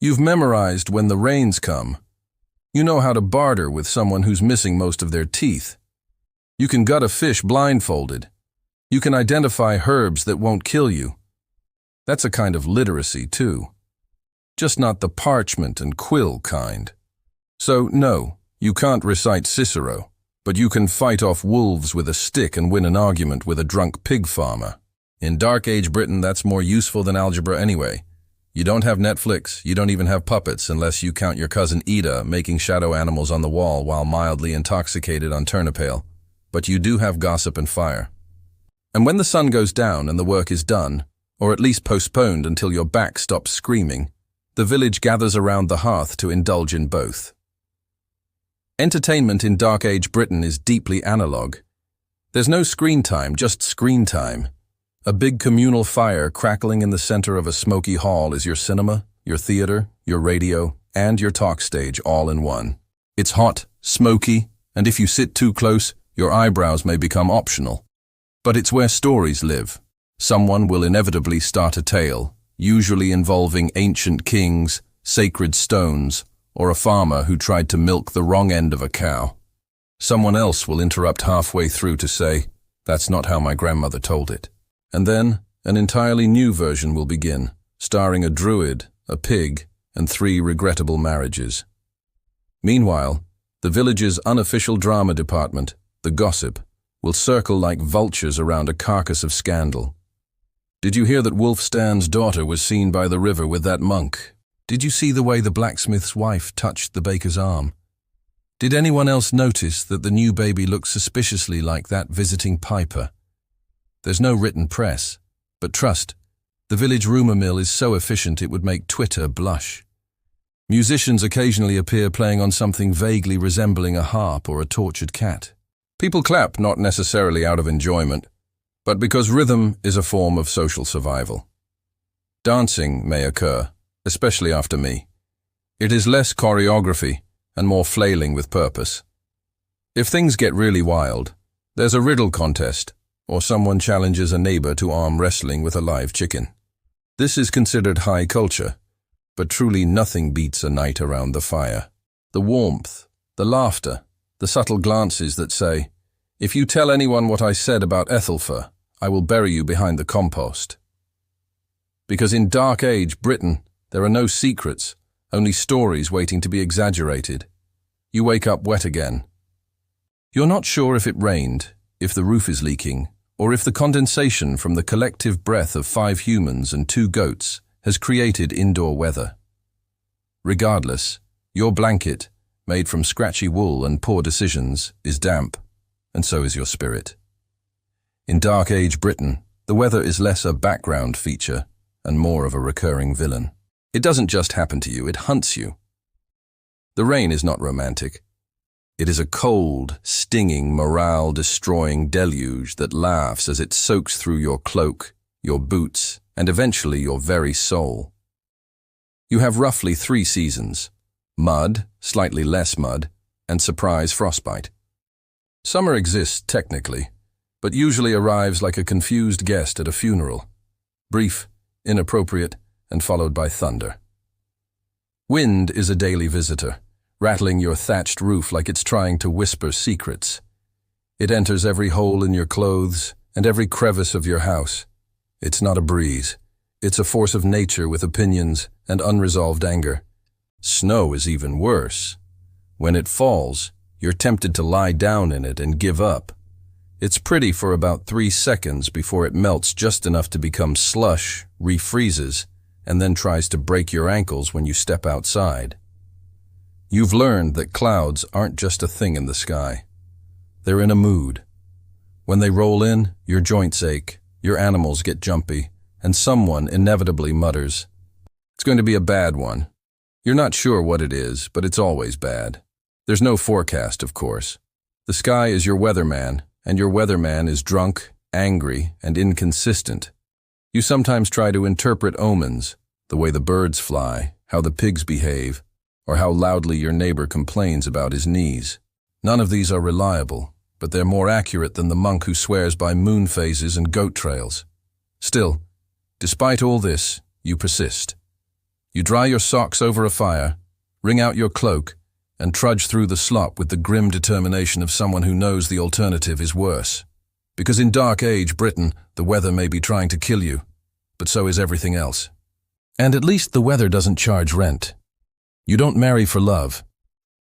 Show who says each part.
Speaker 1: You've memorized when the rains come. You know how to barter with someone who's missing most of their teeth. You can gut a fish blindfolded. You can identify herbs that won't kill you. That's a kind of literacy, too. Just not the parchment and quill kind. So, no, you can't recite Cicero, but you can fight off wolves with a stick and win an argument with a drunk pig farmer. In Dark Age Britain, that's more useful than algebra anyway. You don't have Netflix, you don't even have puppets unless you count your cousin Ida making shadow animals on the wall while mildly intoxicated on turnip ale. But you do have gossip and fire. And when the sun goes down and the work is done, or at least postponed until your back stops screaming, the village gathers around the hearth to indulge in both. Entertainment in Dark Age Britain is deeply analog. There's no screen time, just screen time. A big communal fire crackling in the center of a smoky hall is your cinema, your theater, your radio, and your talk stage all in one. It's hot, smoky, and if you sit too close, your eyebrows may become optional. But it's where stories live. Someone will inevitably start a tale, usually involving ancient kings, sacred stones, or a farmer who tried to milk the wrong end of a cow. Someone else will interrupt halfway through to say, "That's not how my grandmother told it." And then, an entirely new version will begin, starring a druid, a pig, and 3 regrettable marriages. Meanwhile, the village's unofficial drama department, the gossip, will circle like vultures around a carcass of scandal. Did you hear that Wulfstan's daughter was seen by the river with that monk? Did you see the way the blacksmith's wife touched the baker's arm? Did anyone else notice that the new baby looked suspiciously like that visiting piper? There's no written press, but trust, the village rumor mill is so efficient it would make Twitter blush. Musicians occasionally appear playing on something vaguely resembling a harp or a tortured cat. People clap not necessarily out of enjoyment, but because rhythm is a form of social survival. Dancing may occur, especially after me. It is less choreography and more flailing with purpose. If things get really wild, there's a riddle contest, or someone challenges a neighbor to arm wrestling with a live chicken. This is considered high culture, but truly nothing beats a night around the fire. The warmth, the laughter, the subtle glances that say, "If you tell anyone what I said about Ethelfer, I will bury you behind the compost." Because in Dark Age Britain, there are no secrets, only stories waiting to be exaggerated. You wake up wet again. You're not sure if it rained, if the roof is leaking, or if the condensation from the collective breath of 5 humans and 2 goats has created indoor weather. Regardless, your blanket, made from scratchy wool and poor decisions, is damp, and so is your spirit. In Dark Age Britain, the weather is less a background feature and more of a recurring villain. It doesn't just happen to you, it hunts you. The rain is not romantic. It is a cold, stinging, morale-destroying deluge that laughs as it soaks through your cloak, your boots, and eventually your very soul. You have roughly 3 seasons: mud, slightly less mud, and surprise frostbite. Summer exists technically, but usually arrives like a confused guest at a funeral. Brief, inappropriate, and followed by thunder. Wind is a daily visitor, rattling your thatched roof like it's trying to whisper secrets. It enters every hole in your clothes and every crevice of your house. It's not a breeze. It's a force of nature with opinions and unresolved anger. Snow is even worse. When it falls, you're tempted to lie down in it and give up. It's pretty for about 3 seconds before it melts just enough to become slush, refreezes, and then tries to break your ankles when you step outside. You've learned that clouds aren't just a thing in the sky. They're in a mood. When they roll in, your joints ache, your animals get jumpy, and someone inevitably mutters, "It's going to be a bad one." You're not sure what it is, but it's always bad. There's no forecast, of course. The sky is your weatherman, and your weatherman is drunk, angry, and inconsistent. You sometimes try to interpret omens, the way the birds fly, how the pigs behave, or how loudly your neighbor complains about his knees. None of these are reliable, but they're more accurate than the monk who swears by moon phases and goat trails. Still, despite all this, you persist. You dry your socks over a fire, wring out your cloak, and trudge through the slop with the grim determination of someone who knows the alternative is worse. Because in Dark Age Britain, the weather may be trying to kill you, but so is everything else. And at least the weather doesn't charge rent. You don't marry for love.